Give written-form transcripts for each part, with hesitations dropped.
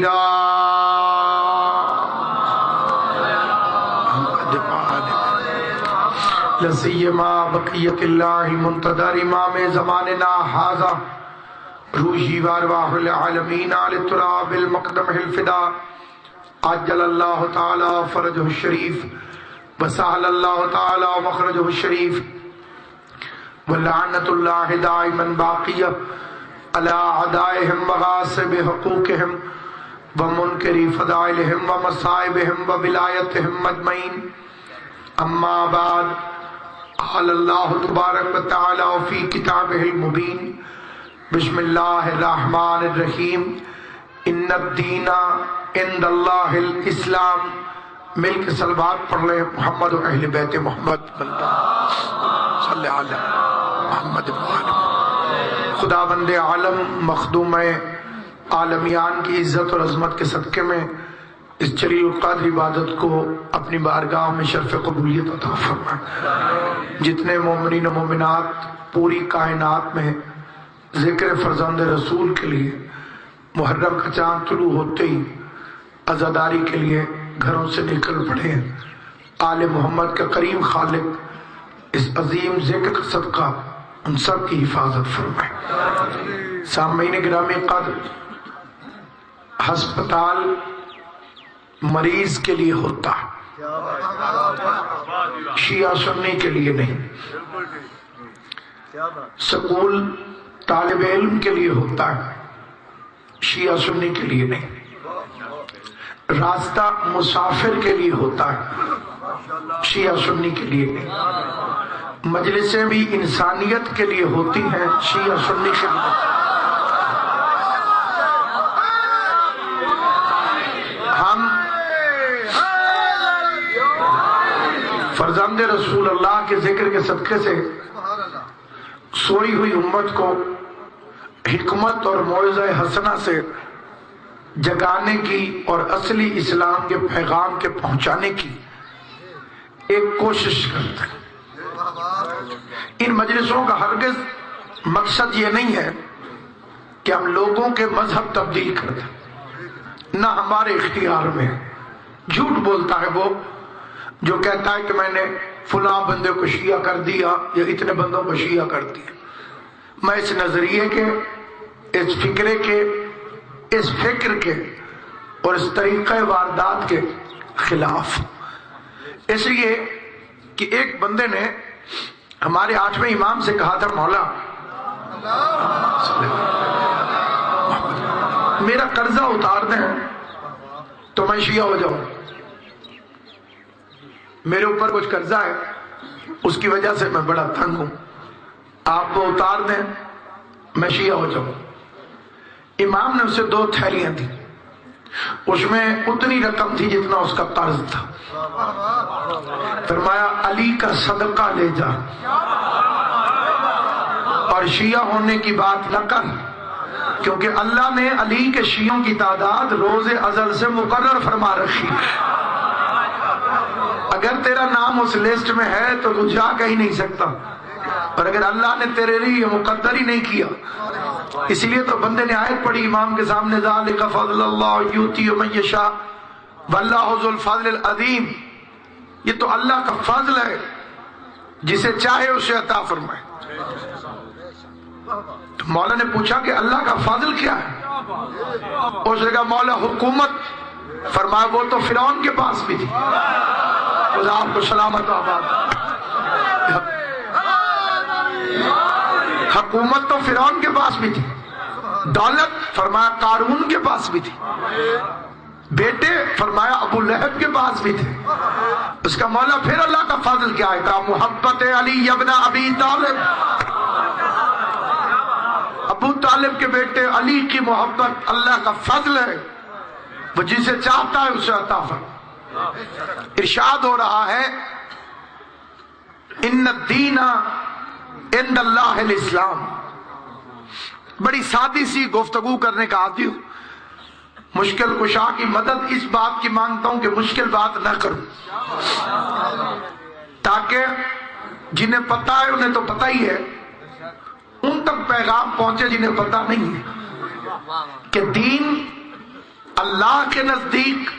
كثيرا لسيما بقية الله المنتظر امام زماننا هذا روحي وارواح العالمين على التراب المقدم الفداء عجل الله تعالى فرجه الشريف وسهل الله تعالى مخرجه الشريف ولعنة الله دائما باقية على أعدائهم وغاصب حقوقهم ومنكر فضائلهم ومصائبهم وولايتهم أجمعين. أما بعد، قال الله تبارك وتعالى في كتابه المبين: بسم الله الرحمن الرحيم ان الدین عند اللہ الاسلام. مل کے صلوات پڑھ لیں محمد و اہل بیت محمد صلی علی محمد وآلہ. خدا بند عالم مخدوم عالمیان کی عزت اور عظمت کے صدقے میں اس جلیل القدر عبادت کو اپنی بارگاہ میں شرف قبولیت عطا فرمائے. جتنے مومنین و مومنات پوری کائنات میں ذکر فرزند رسول کے لیے محرم کا چاند طلوع ہوتے ہی عزاداری کے لیے گھروں سے نکل پڑے ہیں، آل محمد کا کریم خالق اس عظیم ذکر کا صدقہ ان سب کی حفاظت فرمائے. سامعین گرامی قدر، ہسپتال مریض کے لیے ہوتا ہے، شیعہ سنی کے لیے نہیں. سکول طالب علم کے لیے ہوتا ہے، شیعہ سنی کے لیے نہیں. راستہ مسافر کے لیے ہوتا ہے، شیعہ سنی کے لیے نہیں. مجلسیں بھی انسانیت کے لیے ہوتی ہیں، شیعہ سنی کے لیے. ہم فرزند رسول اللہ کے ذکر کے صدقے سے سوئی ہوئی امت کو حکمت اور موعظہ حسنہ سے جگانے کی اور اصلی اسلام کے پیغام کے پہنچانے کی ایک کوشش کرتے ہیں. ان مجلسوں کا ہرگز مقصد یہ نہیں ہے کہ ہم لوگوں کے مذہب تبدیل کر دیں، نہ ہمارے اختیار میں. جھوٹ بولتا ہے وہ جو کہتا ہے کہ میں نے فلاں بندے کو شیعہ کر دیا یا اتنے بندوں کو شیعہ کر دیا. میں اس نظریے کے، اس فکرے کے، اس فکر کے اور اس طریقہ واردات کے خلاف. اس لیے کہ ایک بندے نے ہمارے 8ویں امام سے کہا تھا: مولا میرا قرضہ اتار دیں تو میں شیعہ ہو جاؤں. میرے اوپر کچھ قرضہ ہے، اس کی وجہ سے میں بڑا تنگ ہوں، آپ کو اتار دیں میں شیعہ ہو جاؤں. امام نے اسے 2 تھیلیاں دی، اس میں اتنی رقم تھی جتنا اس کا قرض تھا. فرمایا: علی کا صدقہ لے جا اور شیعہ ہونے کی بات نہ کر، کیونکہ اللہ نے علی کے شیعوں کی تعداد روز ازل سے مقرر فرما رکھی ہے. اگر تیرا نام اس لسٹ میں ہے تو تو جا کہیں نہیں سکتا، اور اگر اللہ نے تیرے لیے مقدر ہی نہیں کیا. اسی لیے تو بندے نے آیت پڑھی امام کے سامنے: ذالک فضل اللہ یؤتی من یشاء واللہ ذو الفضل العظیم. یہ تو اللہ کا فضل ہے، جسے چاہے اسے عطا فرمائے. تو مولا نے پوچھا کہ اللہ کا فضل کیا ہے؟ اس نے کہا: مولا حکومت. فرمایا: وہ تو فرعون کے پاس بھی تھی. خدا آپ کو سلامت و آباد. حکومت تو فرعون کے پاس بھی تھی، دولت فرمایا قارون کے پاس بھی تھی، بیٹے فرمایا ابو لہب کے پاس بھی تھے. اس کا مولا پھر اللہ کا فضل کیا ہے؟ کہا: محبت علی ابن ابی طالب. ابو طالب کے بیٹے علی کی محبت اللہ کا فضل ہے، وہ جسے چاہتا ہے اسے عطا فرماتا. ارشاد ہو رہا ہے: ان الدین عند اللہ الاسلام. بڑی سادی سی گفتگو کرنے کا عادی ہوں، مشکل کشا کی مدد اس بات کی مانگتا ہوں کہ مشکل بات نہ کروں، تاکہ جنہیں پتہ ہے انہیں تو پتہ ہی ہے، ان تک پیغام پہنچے جنہیں پتہ نہیں ہے کہ دین اللہ کے نزدیک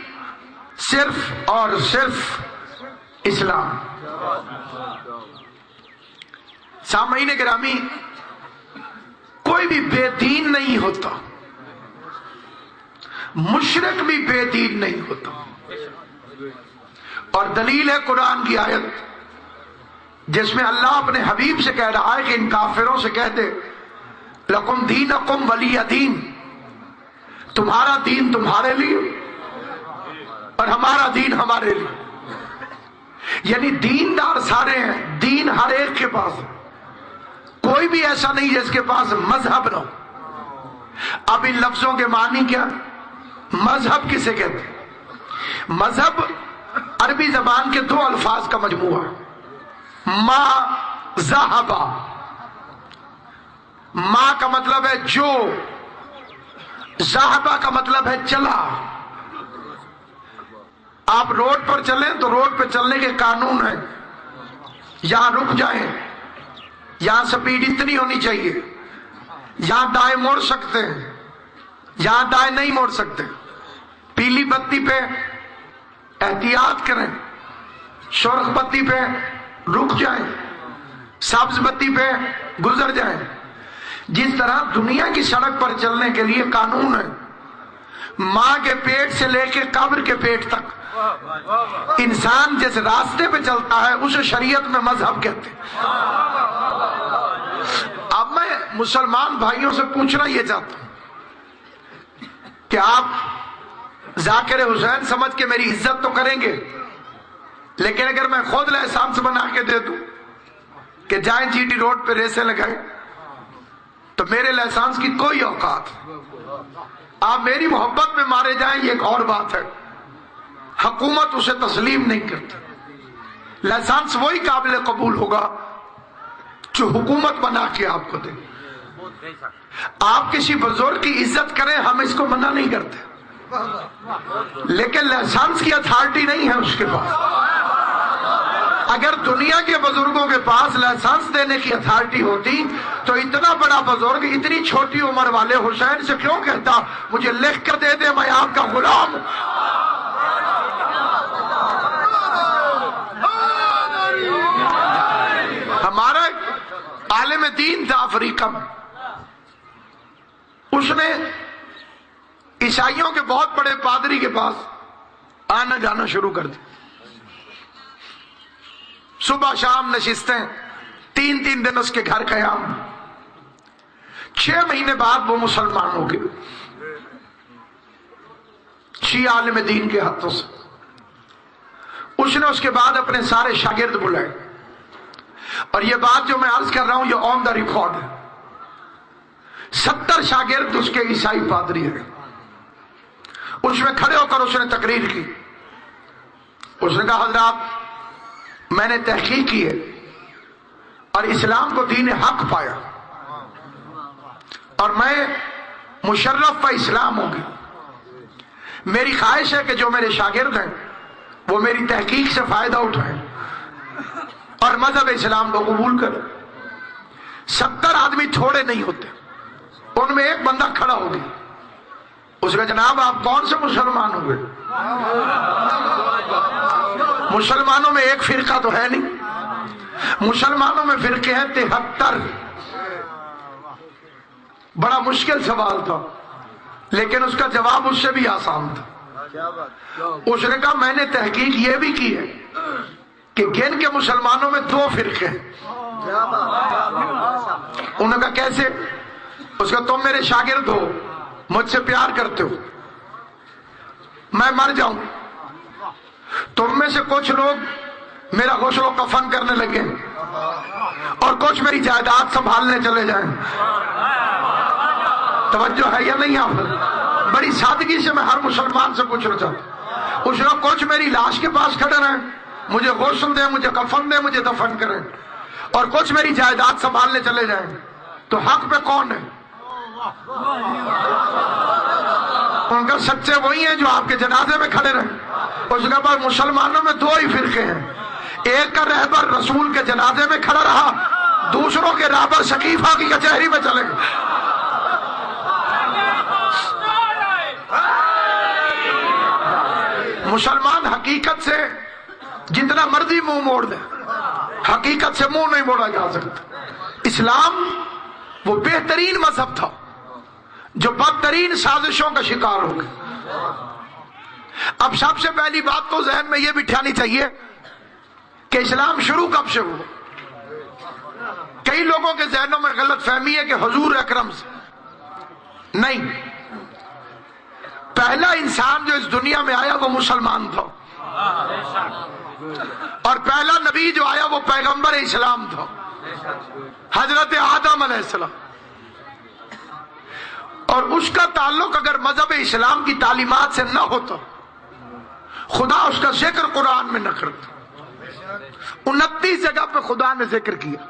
صرف اور صرف اسلام۔ سامعین گرامی، کوئی بھی بے دین نہیں ہوتا، مشرک بھی بے دین نہیں ہوتا، اور دلیل ہے قرآن کی آیت جس میں اللہ اپنے حبیب سے کہہ رہا ہے کہ ان کافروں سے کہہ دے لکم دینکم ولی دین، تمہارا دین تمہارے لیے اور ہمارا دین ہمارے لیے۔ یعنی دیندار سارے ہیں، دین ہر ایک کے پاس ہے، کوئی بھی ایسا نہیں جس کے پاس مذہب نہ ہو۔ اب ان لفظوں کے معنی کیا؟ مذہب کسے کہتے ہیں؟ مذہب عربی زبان کے دو الفاظ کا مجموعہ ہے، ما ذہبا، ما کا مطلب ہے جو، ذہبا کا مطلب ہے چلا۔ آپ روڈ پر چلیں تو روڈ پہ چلنے کے قانون ہیں، یہاں رک جائیں، یہاں سپیڈ اتنی ہونی چاہیے، یہاں دائیں موڑ سکتے ہیں، یہاں دائیں نہیں موڑ سکتے، پیلی بتی پہ احتیاط کریں، سرخ بتی پہ رک جائیں، سبز بتی پہ گزر جائیں۔ جس طرح دنیا کی سڑک پر چلنے کے لیے قانون ہے، ماں کے پیٹ سے لے کے قبر کے پیٹ تک انسان جس راستے پہ چلتا ہے اسے شریعت میں مذہب کہتے ہیں۔ اب میں مسلمان بھائیوں سے پوچھنا یہ چاہتا ہوں کہ آپ ذاکر حسین سمجھ کے میری عزت تو کریں گے، لیکن اگر میں خود لائسنس بنا کے دے دوں کہ جائیں جی ٹی روڈ پہ ریسیں لگائیں تو میرے لائسنس کی کوئی اوقات، آپ میری محبت میں مارے جائیں یہ ایک اور بات ہے، حکومت اسے تسلیم نہیں کرتی۔ لائسنس وہی قابل قبول ہوگا جو حکومت بنا کے آپ کو دے۔ آپ کسی بزرگ کی عزت کریں، ہم اس کو منع نہیں کرتے، لیکن لائسنس کی اتھارٹی نہیں ہے اس کے پاس۔ اگر دنیا کے بزرگوں کے پاس لائسنس دینے کی اتھارٹی ہوتی تو اتنا بڑا بزرگ اتنی چھوٹی عمر والے حسین سے کیوں کہتا مجھے لکھ کر دے دے میں آپ کا غلام ہوں؟ ہمارا عالم دین تھا افریقہ میں، اس نے عیسائیوں کے بہت بڑے پادری کے پاس آنا جانا شروع کر دیا، صبح شام نشستیں، 3 دن اس کے گھر قیام۔ 6 مہینے بعد وہ مسلمان ہو گئے، شیعہ عالم دین کے ہاتھوں سے۔ اس نے اس کے بعد اپنے سارے شاگرد بلائے، اور یہ بات جو میں عرض کر رہا ہوں یہ آن دا ریکارڈ ہے، 70 شاگرد اس کے عیسائی پادری ہیں۔ اس میں کھڑے ہو کر اس نے تقریر کی، اس نے کہا حضرات میں نے تحقیق کی ہے اور اسلام کو دین حق پایا، اور میں مشرف و اسلام ہوں گی۔ میری خواہش ہے کہ جو میرے شاگرد ہیں وہ میری تحقیق سے فائدہ اٹھائیں اور مذہب اسلام کو قبول کریں۔ 70 آدمی تھوڑے نہیں ہوتے، ان میں ایک بندہ کھڑا ہو گیا، اس کا جناب آپ کون سے مسلمان ہوئے؟ مسلمانوں میں ایک فرقہ تو ہے نہیں، مسلمانوں میں فرقے ہیں 73۔ بڑا مشکل سوال تھا لیکن اس کا جواب اس سے بھی آسان تھا۔ اس نے کہا میں نے تحقیق یہ بھی کی ہے کہ گن کے مسلمانوں میں 2 فرقے ہیں۔ انہوں نے کہا کیسے؟ اس کا تم میرے شاگرد ہو، مجھ سے پیار کرتے ہو، میں مر جاؤں تم میں سے کچھ لوگ میرا غسل و کفن کرنے لگے اور کچھ میری جائیداد سنبھالنے چلے جائیں۔ توجہ ہے یا نہیں؟ آپ بڑی سادگی سے میں ہر مسلمان سے پوچھنا چاہتا ہوں، اس نے کچھ میری لاش کے پاس کھڑے رہیں، مجھے غسل دیں، مجھے کفن دیں، مجھے دفن کریں، اور کچھ میری جائیداد سنبھالنے چلے جائیں، تو حق پہ کون ہے؟ ان کا سچے وہی ہیں جو آپ کے جنازے میں کھڑے رہیں۔ اس کے بعد مسلمانوں میں 2 ہی فرقے ہیں، ایک کا رہبر رسول کے جنازے میں کھڑا رہا، دوسروں کے رہبر شکیفہ کی کچہری میں چلے گئے۔ مسلمان حقیقت سے جتنا مرضی منہ موڑ دے، حقیقت سے منہ نہیں موڑا جا سکتا۔ اسلام وہ بہترین مذہب تھا جو بدترین سازشوں کا شکار ہو گیا۔ اب سب سے پہلی بات تو ذہن میں یہ بٹھانی چاہیے کہ اسلام شروع کب سے ہوا۔ کئی لوگوں کے ذہنوں میں غلط فہمی ہے کہ حضور اکرم سے، نہیں، پہلا انسان جو اس دنیا میں آیا وہ مسلمان تھا، اور پہلا نبی جو آیا وہ پیغمبر اسلام تھا، حضرت آدم علیہ السلام۔ اور اس کا تعلق اگر مذہب اسلام کی تعلیمات سے نہ ہوتا، خدا اس کا ذکر قرآن میں نہ کرتا۔ 29 جگہ پہ خدا نے ذکر کیا۔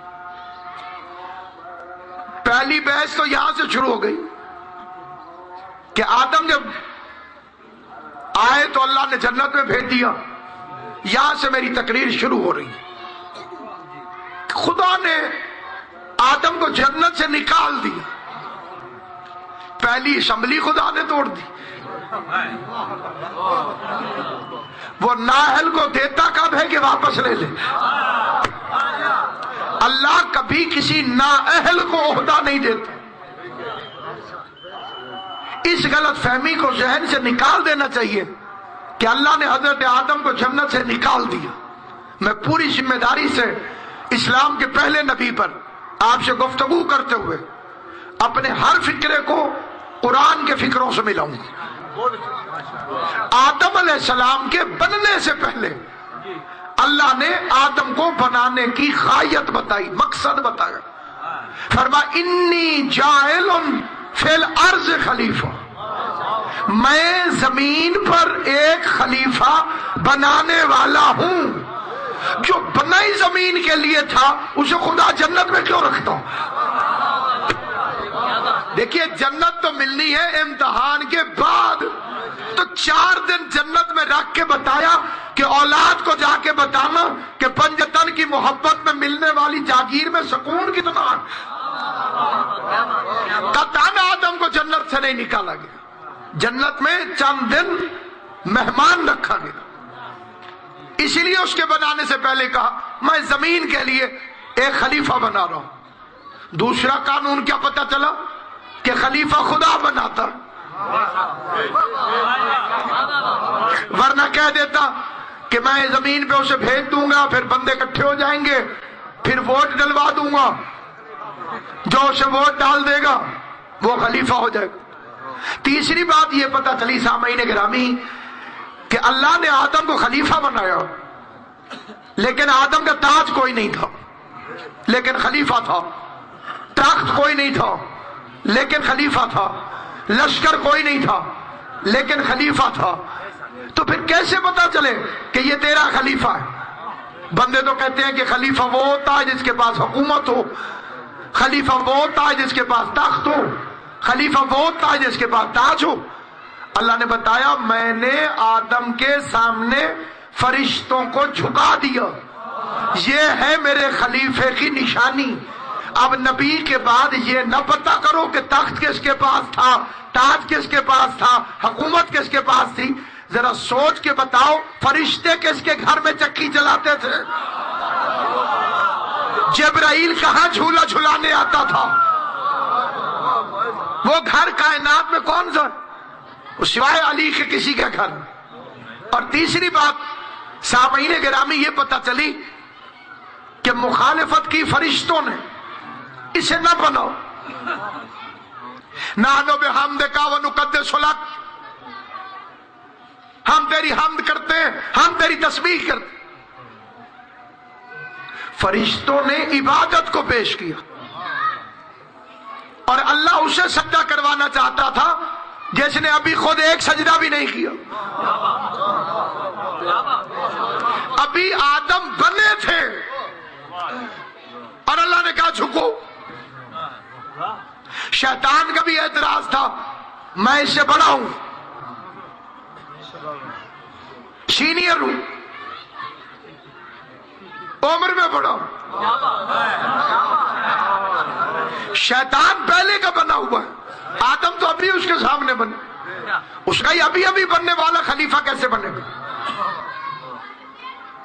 پہلی بحث تو یہاں سے شروع ہو گئی کہ آدم جب آئے تو اللہ نے جنت میں بھیج دیا۔ یہاں سے میری تقریر شروع ہو رہی ہے۔ خدا نے آدم کو جنت سے نکال دیا، پہلی اسمبلی خدا نے توڑ دی۔ وہ نااہل کو دیتا کب ہے کہ واپس لے لے۔ اللہ کبھی کسی نااہل کو عہدہ نہیں دیتا۔ اس غلط فہمی کو ذہن سے نکال دینا چاہیے کہ اللہ نے حضرت آدم کو جنت سے نکال دیا۔ میں پوری ذمہ داری سے اسلام کے پہلے نبی پر آپ سے گفتگو کرتے ہوئے اپنے ہر فکرے کو قرآن کے فکروں سے ملاؤں گا۔ آدم علیہ السلام کے بننے سے پہلے اللہ نے آدم کو بنانے کی غایت بتائی، مقصد بتایا۔ فرمایا انی جاعل فی الارض خلیفہ، میں زمین پر ایک خلیفہ بنانے والا ہوں۔ جو بنائی زمین کے لیے تھا اسے خدا جنت میں کیوں رکھتا ہوں؟ دیکھیے جنت تو ملنی ہے امتحان کے بعد، تو 4 دن جنت میں رکھ کے بتایا کہ اولاد کو جا کے بتانا کہ پنجتن کی محبت میں ملنے والی جاگیر میں سکون کتنا۔ قطعاً آدم کو جنت سے نہیں نکالا گیا، جنت میں چند دن مہمان رکھا گیا۔ اسی لیے اس کے بنانے سے پہلے کہا میں زمین کے لیے ایک خلیفہ بنا رہا ہوں۔ دوسرا قانون کیا پتہ چلا کہ خلیفہ خدا بناتا، ورنہ کہہ دیتا کہ میں زمین پہ اسے بھیج دوں گا، پھر بندے اکٹھے ہو جائیں گے، پھر ووٹ ڈلوا دوں گا، جو اسے ووٹ ڈال دے گا وہ خلیفہ ہو جائے گا۔ تیسری بات یہ پتہ چلی سامعین گرامی کہ اللہ نے آدم کو خلیفہ بنایا، لیکن آدم کا تاج کوئی نہیں تھا لیکن خلیفہ تھا، تخت کوئی نہیں تھا لیکن خلیفہ تھا، لشکر کوئی نہیں تھا لیکن خلیفہ تھا۔ تو پھر کیسے پتا چلے کہ یہ تیرا خلیفہ ہے؟ بندے تو کہتے ہیں کہ خلیفہ وہ ہوتا ہے جس کے پاس حکومت ہو، خلیفہ وہ ہوتا ہے جس کے پاس تخت ہو، خلیفہ وہ ہوتا ہے جس کے پاس تاج ہو۔ اللہ نے بتایا میں نے آدم کے سامنے فرشتوں کو جھکا دیا، یہ ہے میرے خلیفے کی نشانی۔ اب نبی کے بعد یہ نہ پتا کرو کہ تخت کس کے پاس تھا، تاج کس کے پاس تھا، حکومت کس کے پاس تھی، ذرا سوچ کے بتاؤ فرشتے کس کے گھر میں چکی چلاتے تھے؟ جبرائیل کہاں جھولا جھلانے آتا تھا؟ وہ گھر کائنات میں کون سا سوائے علی کے کسی کے گھر؟ اور تیسری بات سامعین گرامی یہ پتہ چلی کہ مخالفت کی فرشتوں نے، اسے نہ بناؤ، نحنو بحمدک ونقدس لک، ہم تیری حمد کرتے ہیں، ہم تیری تسبیح کرتے۔ فرشتوں نے عبادت کو پیش کیا اور اللہ اسے سجدہ کروانا چاہتا تھا جس نے ابھی خود ایک سجدہ بھی نہیں کیا۔ ابھی آدم بنے تھے اور اللہ نے کہا جھکو۔ شیطان کا بھی اعتراض تھا میں اس سے بڑا ہوں، سینئر ہوں، عمر میں بڑا ہوں۔ شیطان پہلے کا بنا ہوا ہے، آدم تو ابھی اس کے سامنے بنے، اس کا ہی ابھی بننے والا خلیفہ کیسے بنے گا؟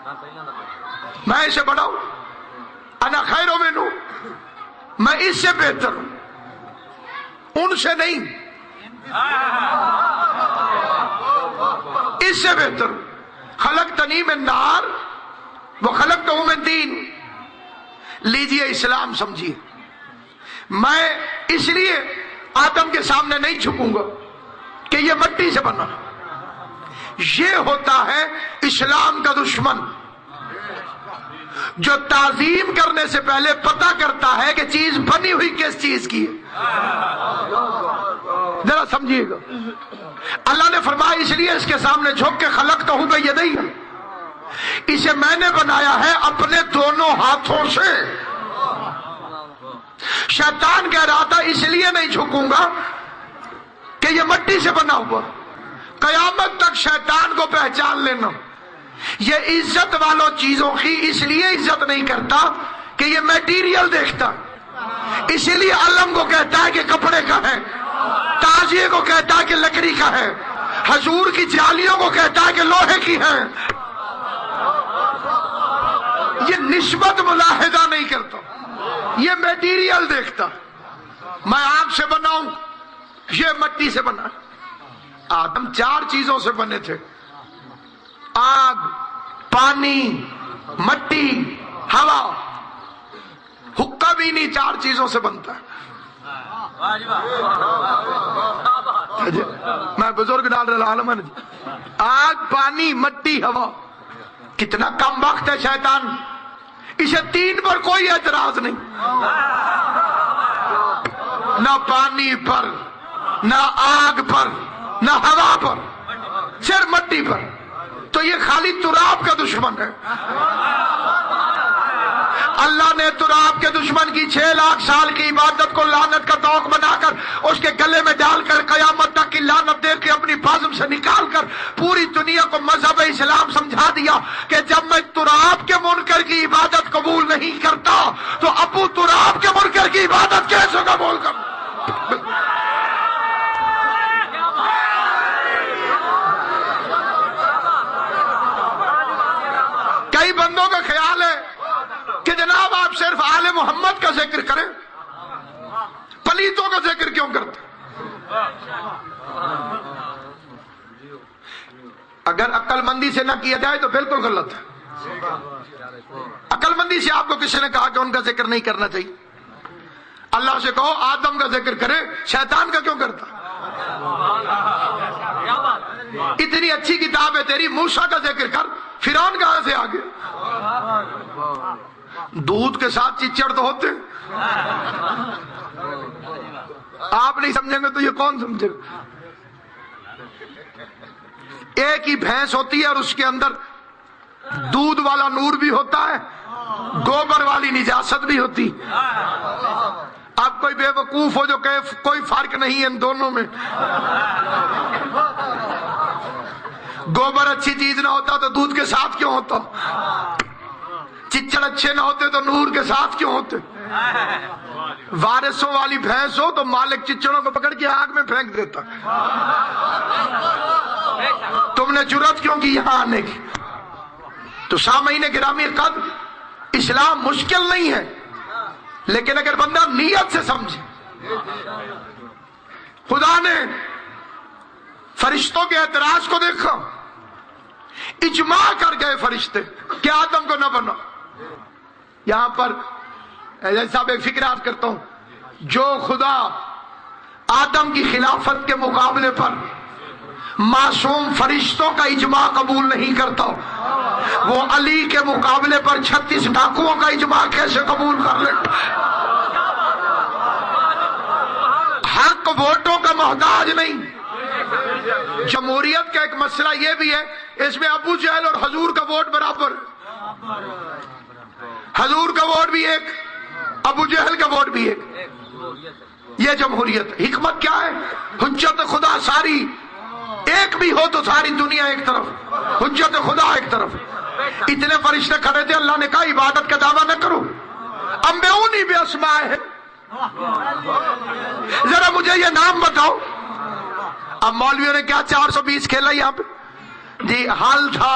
میں اسے بڑا ہوں، انا خیر منہ، میں اس سے بہتر ہوں، ان سے نہیں، اس سے بہتر ہوں۔ خلقتنی من نار وخلقتہ من طین۔ لیجئے اسلام سمجھیے، میں اس لیے آدم کے سامنے نہیں جھکوں گا کہ یہ مٹی سے بنا۔ یہ ہوتا ہے اسلام کا دشمن جو تعظیم کرنے سے پہلے پتہ کرتا ہے کہ چیز بنی ہوئی کس چیز کی ہے۔ ذرا سمجھیے گا، اللہ نے فرمایا اس لیے اس کے سامنے جھک کے خلقتہ بیدی، اسے میں نے بنایا ہے اپنے دونوں ہاتھوں سے۔ شیطان کہہ رہا تھا اس لیے نہیں جھکوں گا کہ یہ مٹی سے بنا ہوا۔ قیامت تک شیطان کو پہچان لینا، یہ عزت والوں چیزوں کی اس لیے عزت نہیں کرتا کہ یہ میٹیریل دیکھتا، اسی لیے علم کو کہتا ہے کہ کپڑے کا ہے، تازیے کو کہتا ہے کہ لکڑی کا ہے، حضور کی جالیوں کو کہتا ہے کہ لوہے کی ہے۔ یہ نسبت ملاحظہ نہیں کرتا، یہ میٹیریل دیکھتا۔ میں آگ سے بنا ہوں، یہ مٹی سے بنا۔ آدم 4 چیزوں سے بنے تھے، آگ، پانی، مٹی، ہوا۔ حقہ بھی نہیں 4 چیزوں سے بنتا ہے۔ میں بزرگ ڈال رہا عالم، آگ، پانی، مٹی، ہوا۔ کتنا کم وقت ہے شیطان، اسے 3 پر کوئی اعتراض نہیں، نہ پانی پر، نہ آگ پر، نہ ہوا پر، صرف مٹی پر۔ تو یہ خالی تراب کا دشمن ہے۔ اللہ نے تراب کے دشمن کی 6 لاکھ سال کی عبادت کو لعنت کا توق بنا کر اس کے گلے میں ڈال کر قیامت تک کی لعنت دے کے اپنی بازم سے نکال کر پوری دنیا کو مذہب اسلام سمجھا دیا کہ جب میں تراب کے منکر کی عبادت قبول نہیں کرتا تو ابو تراب کے منکر کی عبادت کیسے قبول کروں؟ کئی بندوں کا خیال ہے کہ جناب آپ صرف آل محمد کا ذکر کریں، پلیتوں کا ذکر کیوں کرتے؟ اگر عقل مندی سے نہ کیا جائے تو بالکل غلط ہے۔ عقل مندی سے آپ کو کسی نے کہا کہ ان کا ذکر نہیں کرنا چاہیے؟ اللہ سے کہو آدم کا ذکر کرے، شیطان کا کیوں کرتا؟ اتنی اچھی کتاب ہے تیری، موسیٰ کا ذکر کر، فرعون کہاں سے آ گیا؟ دودھ کے ساتھ چچڑ تو ہوتے، آپ نہیں سمجھیں گے تو یہ کون سمجھے گا؟ ایک ہی بھینس ہوتی ہے اور اس کے اندر دودھ والا نور بھی ہوتا ہے، گوبر والی نجاست بھی ہوتی۔ آپ کوئی بے وقوف ہو جو کہ کوئی فرق نہیں ہے ان دونوں میں۔ گوبر اچھی چیز نہ ہوتا تو دودھ کے ساتھ کیوں ہوتا؟ چچڑ اچھے نہ ہوتے تو نور کے ساتھ کیوں ہوتے؟ وارثوں والی بھینس ہو تو مالک چچڑوں کو پکڑ کے آگ میں پھینک دیتا۔ تم نے جرات کیوں کی یہاں آنے کی؟ تو سامعین گرامی قدر، اسلام مشکل نہیں ہے، لیکن اگر بندہ نیت سے سمجھے۔ خدا نے فرشتوں کے اعتراض کو دیکھا، اجماع کر گئے فرشتے کہ آدم کو نہ بنا۔ یہاں پر صاحب ایک فکر عرض کرتا ہوں، جو خدا آدم کی خلافت کے مقابلے پر معصوم فرشتوں کا اجماع قبول نہیں کرتا، وہ علی کے مقابلے پر 36 ڈاکوؤں کا اجماع کیسے قبول کر لے؟ حق ووٹوں کا محتاج نہیں۔ جمہوریت کا ایک مسئلہ یہ بھی ہے، اس میں ابو جہل اور حضور کا ووٹ برابر، حضور کا ووٹ بھی ایک، ابو جہل کا ووٹ بھی ایک۔ یہ جمہوریت، حکمت کیا ہے؟ حجت خدا ساری ایک بھی ہو تو ساری دنیا ایک طرف، حجت خدا ایک طرف۔ اتنے فرشتے کھڑے تھے، اللہ نے کہا عبادت کا دعویٰ نہ کرو، انبئونی باسمائہم، ذرا مجھے یہ نام بتاؤ۔ اب مولویوں نے کیا 420 کھیلا یہاں پہ؟ جی حل تھا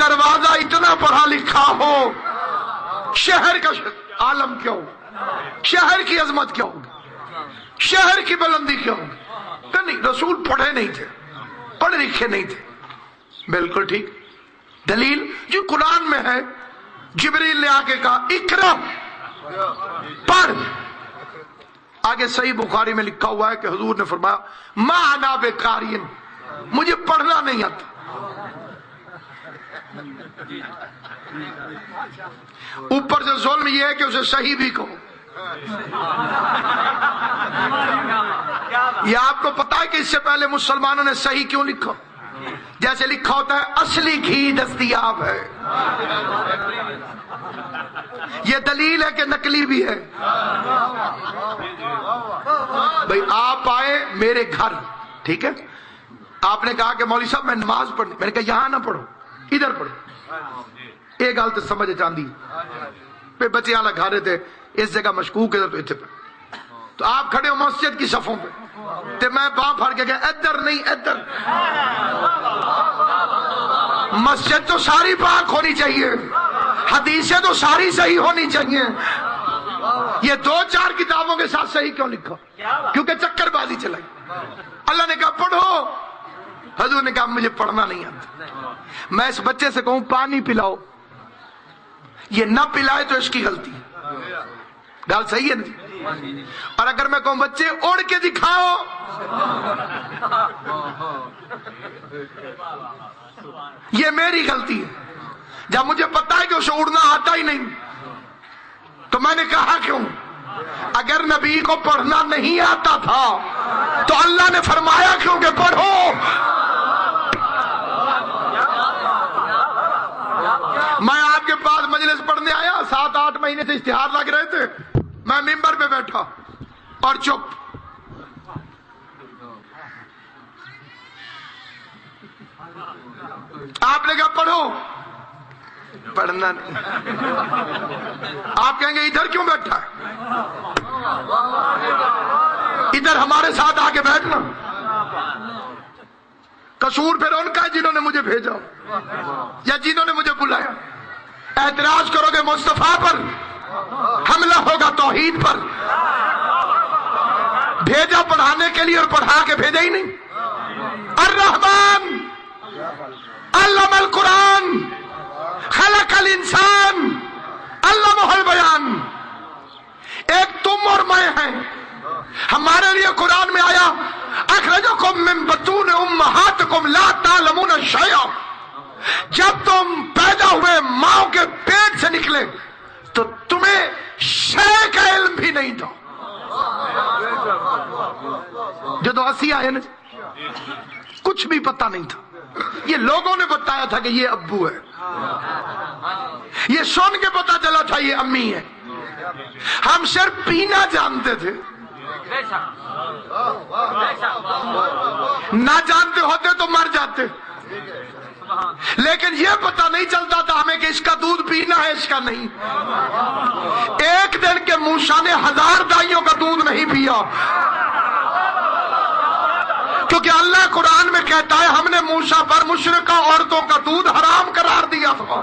دروازہ اتنا پڑھا لکھا ہو، شہر کا عالم کیا ہوگا، شہر کی عظمت کیا ہوگی، شہر کی بلندی کیا ہوگی؟ کہ نہیں، رسول پڑھے نہیں تھے، پڑھے لکھے نہیں تھے. بالکل ٹھیک. دلیل جو قرآن میں ہے، جبریل نے آ کے کہا اقرا، پڑھ. آگے صحیح بخاری میں لکھا ہوا ہے کہ حضور نے فرمایا ما انا بقارئ، مجھے پڑھنا نہیں آتا. اوپر سے ظلم یہ ہے کہ اسے صحیح بھی کہو. یہ آپ کو پتا ہے کہ اس سے پہلے مسلمانوں نے صحیح کیوں لکھا؟ جیسے لکھا ہوتا ہے اصلی گھی دستیاب ہے. یہ دلیل ہے کہ نقلی بھی ہے. بھئی آپ آئے میرے گھر، ٹھیک ہے، آپ نے کہا کہ مولوی صاحب میں نماز پڑھنی، میں نے کہا یہاں نہ پڑھو، ادھر پڑھو. ایک گل تو سمجھ چاندی پہ بچے والا گھر تھے، اس جگہ مشکوک ادھر تو اتنے پہ. تو آپ کھڑے ہو مسجد کی صفوں پہ، تو میں باں پھڑ کے گیا ادھر نہیں ادھر. مسجد تو ساری پاک ہونی چاہیے، حدیثیں تو ساری صحیح ہونی چاہیے. یہ دو چار کتابوں کے ساتھ صحیح کیوں لکھا؟ کیونکہ چکر بازی چلائی. اللہ نے کہا پڑھو، حضور نے کہا مجھے پڑھنا نہیں آتا. میں اس بچے سے کہوں پانی پلاؤ، یہ نہ پلائے تو اس کی غلطی ہے. گل صحیح ہے نا؟ اور اگر میں کہوں بچے اڑ کے دکھاؤ، یہ میری غلطی ہے. جب مجھے پتا ہے کہ اسے اڑنا آتا ہی نہیں تو میں نے کہا کیوں؟ اگر نبی کو پڑھنا نہیں آتا تھا تو اللہ نے فرمایا کیوں کہ پڑھو. میں آپ کے پاس مجلس پڑھنے آیا، 7-8 مہینے سے اشتہار لگ رہے تھے، میں ممبر پہ بیٹھا اور چپ. آپ نے کہا پڑھو، پڑھنا نہیں. آپ کہیں گے ادھر کیوں بیٹھا ہے، ادھر ہمارے ساتھ آ کے بیٹھنا. قصور پھر ان کا ہے جنہوں نے مجھے بھیجا یا جنہوں نے مجھے بلایا. اعتراض کرو گے مصطفیٰ پر، حملہ ہوگا توحید پر. بھیجا پڑھانے کے لیے اور پڑھا کے بھیجا ہی نہیں. الرحمن علم القرآن خلق الانسان علمہ البیان. ایک تم اور میں ہیں. ہمارے لیے قرآن میں آیا اخرجکم من بطون امہاتکم لا تعلمون شیئا. جب تم پیدا ہوئے ماں کے پیٹ سے نکلے تو تمہیں شے کا علم بھی نہیں تھا. جب اسی آئے نا کچھ بھی پتہ نہیں تھا. یہ لوگوں نے بتایا تھا کہ یہ ابو ہے، یہ سن کے پتا چلا تھا یہ امی ہے. ہم صرف پینا جانتے تھے، نہ جانتے ہوتے تو مر جاتے. لیکن یہ پتہ نہیں چلتا تھا ہمیں کہ اس کا دودھ پینا ہے اس کا نہیں. ایک دن کے موسیٰ نے 1000 دائیوں کا دودھ نہیں پیا، کیونکہ اللہ قرآن میں کہتا ہے ہم نے موسیٰ پر مشرکہ عورتوں کا دودھ حرام قرار دیا تھا.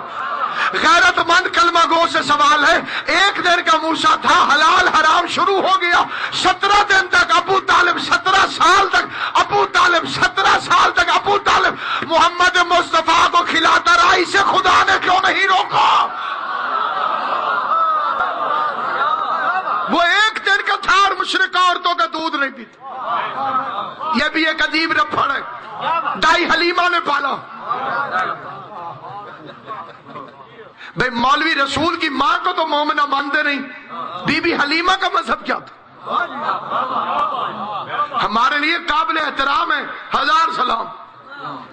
غیرت مند کلمہ گو سے سوال ہے، ایک دن کا موسیٰ تھا، حلال حرام شروع ہو گیا. 17 دن تک ابو طالب، 17 سال تک ابو طالب، 17 سال تک ابو طالب محمد مصطفیٰ کو کھلاتا رہا. اسے خدا نے کیوں نہیں روکا؟ وہ ایک دن کا تھا اور مشرکہ عورتوں کا دودھ نہیں پیتا. یہ بھی ایک عجیب رپھڑ ہے، دائی حلیمہ نے پالا. بھئی مولوی رسول کی ماں کو تو مومنہ مانتے نہیں، بی بی حلیمہ کا مذہب کیا تھا؟ ہمارے لیے قابل احترام ہے، 1000 سلام.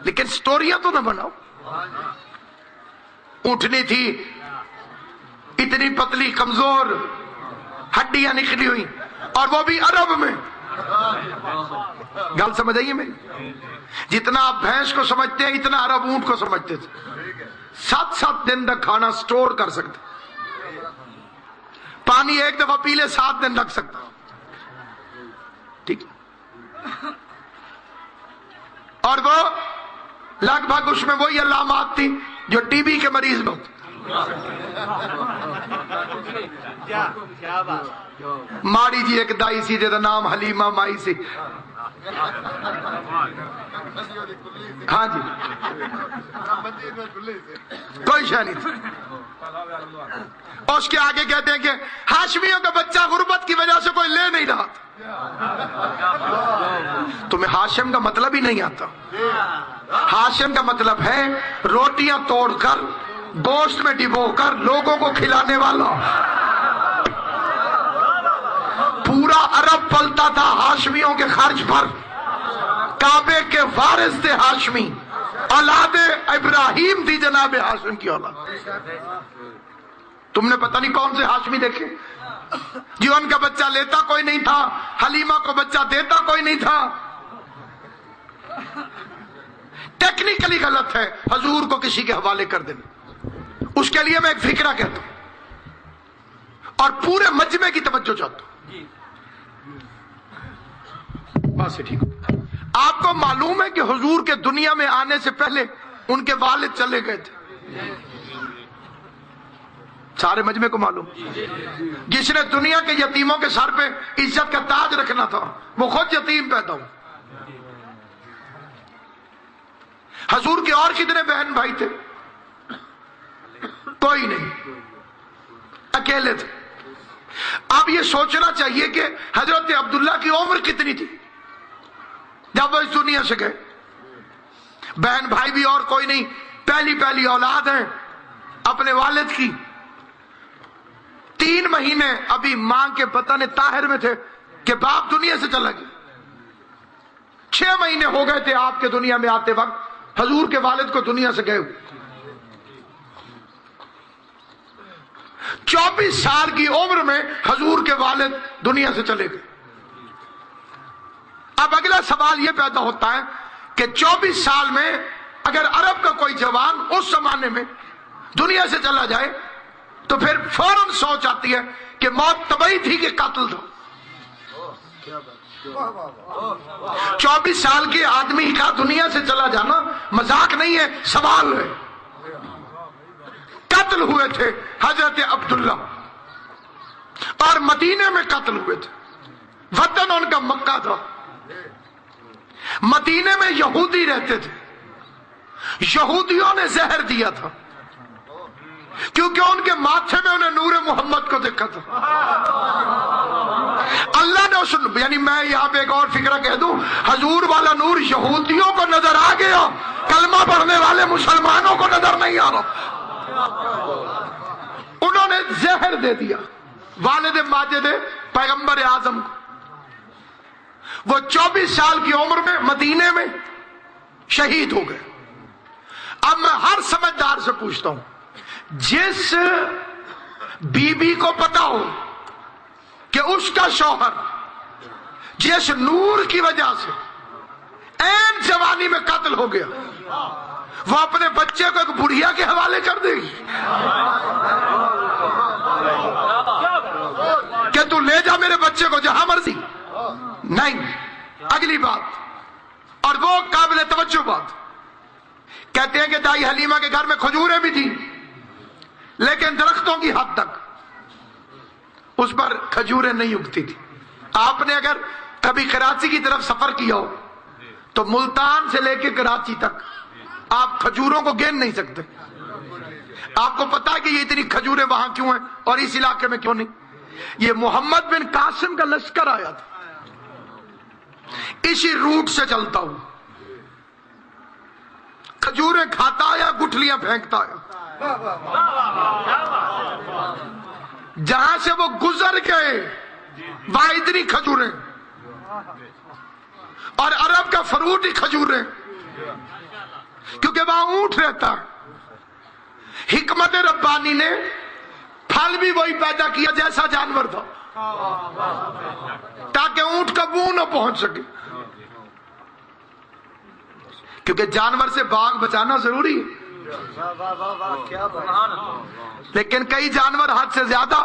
لیکن سٹوریاں تو نہ بناؤ. اونٹنی تھی اتنی پتلی کمزور، ہڈیاں نکلی ہوئی، اور وہ بھی عرب میں. گل سمجھ آئیے میری؟ جتنا آپ بھینس کو سمجھتے ہیں اتنا عرب اونٹ کو سمجھتے تھے. 7 دن تک کھانا سٹور کر سکتے، پانی ایک دفعہ پی لے 7 دن لگ سکتا. ٹھیک. اور وہ لگ بھگ اس میں وہی علامات تھی جو ٹی بی کے مریض میں ہوتے. ماڑی جی ایک دائی سی جہاں نام حلیمہ مائی سی. ہاں جی کوئی شے نہیں تھی. اس کے آگے کہتے ہیں کہ ہاشمیوں کا بچہ غربت کی وجہ سے کوئی لے نہیں رہا. تمہیں ہاشم کا مطلب ہی نہیں آتا. ہاشم کا مطلب ہے روٹیاں توڑ کر گوشت میں ڈبو کر لوگوں کو کھلانے والا. پورا عرب پلتا تھا ہاشمیوں کے خرچ پر. کعبے کے وارث تھے ہاشمی. اولاد ابراہیم تھی جناب ہاشم کی اولاد. تم نے پتہ نہیں کون سے ہاشمی دیکھے جو ان کا بچہ لیتا کوئی نہیں تھا, حلیمہ کو بچہ دیتا کوئی نہیں تھا. ٹیکنیکلی غلط ہے حضور کو کسی کے حوالے کر دینا. اس کے لیے میں ایک فکرہ کہتا ہوں اور پورے مجمع کی توجہ چاہتا ہوں. بات سے ٹھیک. آپ کو معلوم ہے کہ حضور کے دنیا میں آنے سے پہلے ان کے والد چلے گئے تھے. سارے مجمع کو معلوم. جس نے دنیا کے یتیموں کے سر پہ عزت کا تاج رکھنا تھا وہ خود یتیم پیدا ہوا. حضور کے اور کتنے بہن بھائی تھے؟ کوئی نہیں, اکیلے تھے. اب یہ سوچنا چاہیے کہ حضرت عبداللہ کی عمر کتنی تھی جب وہ اس دنیا سے گئے. بہن بھائی بھی اور کوئی نہیں, پہلی اولاد ہے اپنے والد کی. 3 مہینے ابھی ماں کے بطن طاہر میں تھے کہ باپ دنیا سے چلا گیا. 6 مہینے ہو گئے تھے آپ کے دنیا میں آتے وقت حضور کے والد کو دنیا سے گئے ہوئے. 24 سال کی عمر میں حضور کے والد دنیا سے چلے گئے. اب اگلا سوال یہ پیدا ہوتا ہے کہ 24 سال میں اگر عرب کا کوئی جوان اس زمانے میں دنیا سے چلا جائے تو پھر فوراً سوچ آتی ہے کہ موت طبعی تھی کہ قتل تھا. 24 سال کے آدمی کا دنیا سے چلا جانا مذاق نہیں ہے, سوال ہے. قتل ہوئے تھے حضرت عبداللہ اور مدینے میں قتل ہوئے تھے. وطن ان کا مکہ تھا. مدینے میں یہودی رہتے تھے. یہودیوں نے زہر دیا تھا کیونکہ ان کے ماتھے میں انہیں نور محمد کو دیکھا تھا. اللہ نے یعنی میں یہاں پہ ایک اور فکرہ کہہ دوں, حضور والا نور یہودیوں کو نظر آ گیا, کلمہ پڑھنے والے مسلمانوں کو نظر نہیں آ رہا. انہوں نے زہر دے دیا والد ماجد پیغمبر اعظم کو. وہ 24 سال کی عمر میں مدینے میں شہید ہو گئے. اب میں ہر سمجھدار سے پوچھتا ہوں, جس بی بی کو پتا ہو کہ اس کا شوہر جس نور کی وجہ سے عین جوانی میں قتل ہو گیا, وہ اپنے بچے کو ایک بڑھیا کے حوالے کر دے گی کہ تو لے جا میرے بچے کو جہاں مرضی؟ نہیں. اگلی بات, اور وہ قابل توجہ بات, کہتے ہیں کہ دائی حلیمہ کے گھر میں کھجوریں بھی تھیں لیکن درختوں کی حد تک, اس پر کھجوریں نہیں اگتی تھی. آپ نے اگر کبھی کراچی کی طرف سفر کیا ہو تو ملتان سے لے کے کراچی تک آپ کھجوروں کو گن نہیں سکتے. آپ کو پتا ہے کہ یہ اتنی کھجوریں وہاں کیوں ہیں اور اس علاقے میں کیوں نہیں؟ یہ محمد بن قاسم کا لشکر آیا تھا, اسی روٹ سے چلتا ہوں, کھجوریں کھاتا آیا, گٹھلیاں پھینکتا آیا. جہاں سے وہ گزر گئے وہاں اتنی کھجوریں, اور عرب کا فروٹ ہی کھجوریں, کیونکہ وہاں اونٹ رہتا ہے. حکمت ربانی نے پھل بھی وہی پیدا کیا جیسا جانور تھا تاکہ اونٹ کا منہ نہ پہنچ سکے, کیونکہ جانور سے باغ بچانا ضروری ہے. لیکن کئی جانور حد سے زیادہ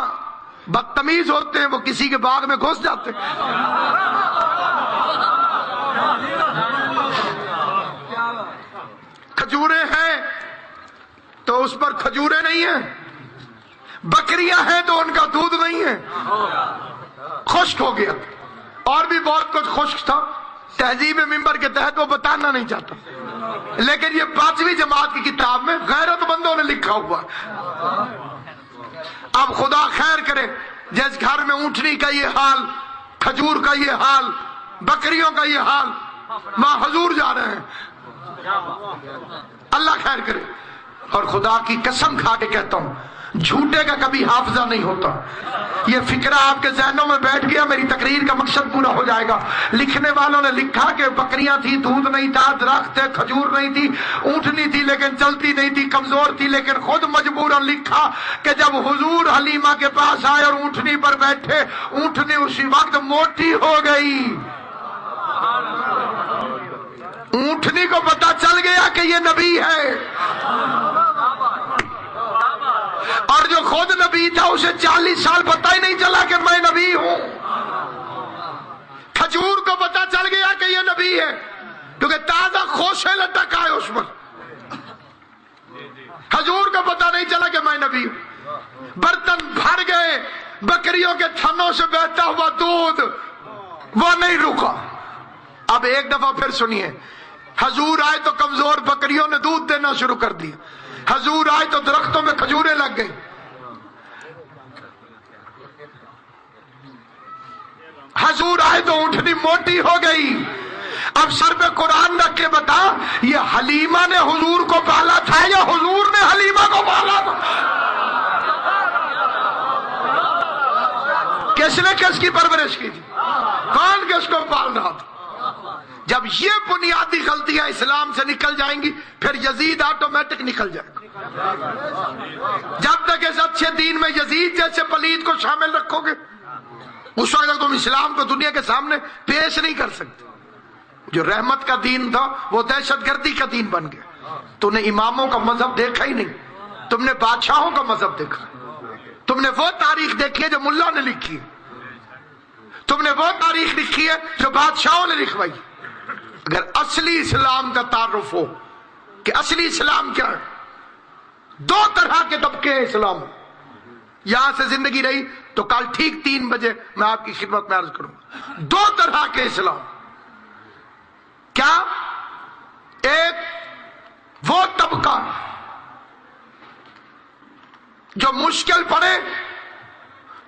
بدتمیز ہوتے ہیں, وہ کسی کے باغ میں گھس جاتے ہیں. کھجوریں ہیں اس پر کھجوریں نہیں ہیں، بکریاں ہیں تو ان کا دودھ نہیں ہے، خشک ہو گیا۔ اور بھی بہت کچھ خشک تھا، تہذیب ممبر کے تحت وہ بتانا نہیں چاہتا، لیکن یہ 5ویں جماعت کی کتاب میں غیرت مندوں نے لکھا ہوا۔ اب خدا خیر کرے، جس گھر میں اونٹنی کا یہ حال، کھجور کا یہ حال، بکریوں کا یہ حال، وہاں حضور جا رہے ہیں، اللہ خیر کرے۔ اور خدا کی قسم کھا کے کہتا ہوں، جھوٹے کا کبھی حافظہ نہیں ہوتا۔ یہ فکرہ آپ کے ذہنوں میں بیٹھ گیا، میری تقریر کا مقصد پورا ہو جائے گا۔ لکھنے والوں نے لکھا کہ بکریاں تھی، دودھ نہیں تھا، درخت تھے، کھجور نہیں تھی، اونٹنی تھی لیکن چلتی نہیں تھی، کمزور تھی، لیکن خود مجبوراً لکھا کہ جب حضور حلیمہ کے پاس آئے اور اونٹنی پر بیٹھے، اونٹنی اسی وقت موٹی ہو گئی۔ اونٹنی کو پتا چل گیا کہ یہ نبی ہے، اور جو خود نبی تھا اسے 40 سال پتہ ہی نہیں چلا کہ میں نبی ہوں۔ کھجور کو پتا چل گیا کہ یہ نبی ہے کیونکہ تازہ خوشے لٹک آئے اس پر۔ کھجور کو پتا نہیں چلا کہ میں نبی ہوں۔ برتن بھر گئے، بکریوں کے تھنوں سے بہتا ہوا دودھ وہ نہیں رکا۔ اب ایک دفعہ پھر سنیے، حضور آئے تو کمزور بکریوں نے دودھ دینا شروع کر دیا، حضور آئے تو درختوں میں کھجوریں لگ گئی، حضور آئے تو اونٹنی موٹی ہو گئی۔ اب سر پہ قرآن رکھ کے بتا، یہ حلیمہ نے حضور کو پالا تھا یا حضور نے حلیمہ کو پالا تھا؟ کس نے کس کی پرورش کی تھی؟ کون کس کو پال رہا تھا؟ جب یہ بنیادی غلطیاں اسلام سے نکل جائیں گی پھر یزید آٹومیٹک نکل جائے گا۔ جب تک اس اچھے دین میں یزید جیسے پلید کو شامل رکھو گے اس وقت تک تم اسلام کو دنیا کے سامنے پیش نہیں کر سکتے۔ جو رحمت کا دین تھا وہ دہشت گردی کا دین بن گیا۔ تم نے اماموں کا مذہب دیکھا ہی نہیں، تم نے بادشاہوں کا مذہب دیکھا، تم نے وہ تاریخ دیکھی ہے جو ملا نے لکھی ہے، تم نے وہ تاریخ لکھی ہے جو بادشاہوں نے لکھوائی۔ اگر اصلی اسلام کا تعارف ہو کہ اصلی اسلام کیا ہے، 2 طرح کے طبقے ہیں اسلام میں۔ یہاں سے زندگی رہی تو کل ٹھیک 3 بجے میں آپ کی خدمت میں عرض کروں گا 2 طرح کے اسلام۔ کیا؟ ایک وہ طبقہ جو مشکل پڑے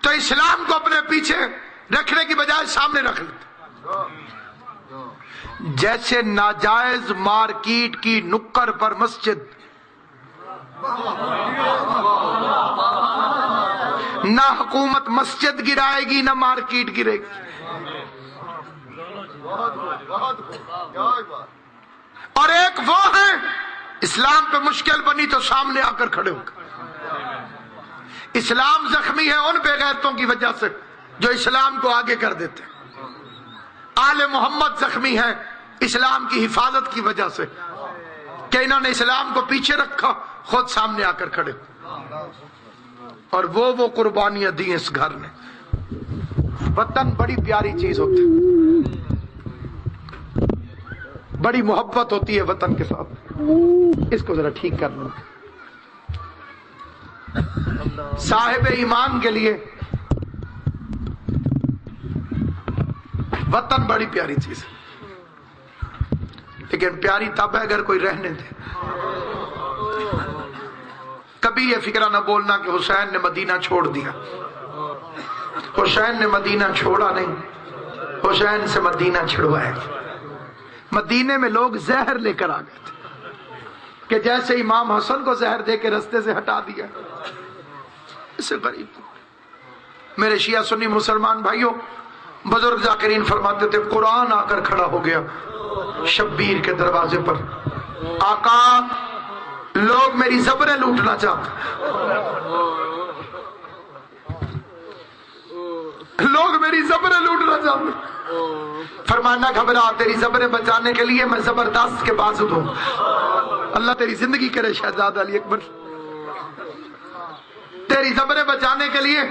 تو اسلام کو اپنے پیچھے رکھنے کی بجائے سامنے رکھ لیتے، جیسے ناجائز مارکیٹ کی نکڑ پر مسجد، نہ حکومت مسجد گرائے گی نہ مارکیٹ گرے گی۔ اور ایک وہ ہے اسلام پہ مشکل بنی تو سامنے آ کر کھڑے ہو گئے۔ اسلام زخمی ہے ان بے غیرتوں کی وجہ سے جو اسلام کو آگے کر دیتے ہیں، آل محمد زخمی ہے اسلام کی حفاظت کی وجہ سے کہ انہوں نے اسلام کو پیچھے رکھا، خود سامنے آ کر کھڑے، اور وہ قربانیاں دی اس گھر نے۔ وطن بڑی پیاری چیز ہوتی ہے، بڑی محبت ہوتی ہے وطن کے ساتھ، اس کو ذرا ٹھیک کر لوں۔ صاحب ایمان کے لیے وطن بڑی پیاری چیز ہے، لیکن پیاری تب ہے اگر کوئی رہنے دے۔ کبھی یہ فکرہ نہ بولنا کہ حسین نے مدینہ چھوڑ دیا، حسین نے مدینہ چھوڑا نہیں، حسین سے مدینہ چھڑوایا۔ مدینے میں لوگ زہر لے کر آ گئے تھے کہ جیسے امام حسن کو زہر دے کے رستے سے ہٹا دیا، اسے غریب۔ میرے شیعہ سنی مسلمان بھائیوں، بزرگ ذاکرین فرماتے تھے قرآن آ کر کھڑا ہو گیا شبیر کے دروازے پر، آقا لوگ میری زبریں لوٹنا چاہتے، لوگ میری زبریں لوٹنا چاہتے۔ فرمانا گھبرا، تیری زبریں بچانے کے لیے میں زبردست کے بازو دوں۔ اللہ تیری زندگی کرے شہزادہ علی اکبر، تیری زبریں بچانے کے لیے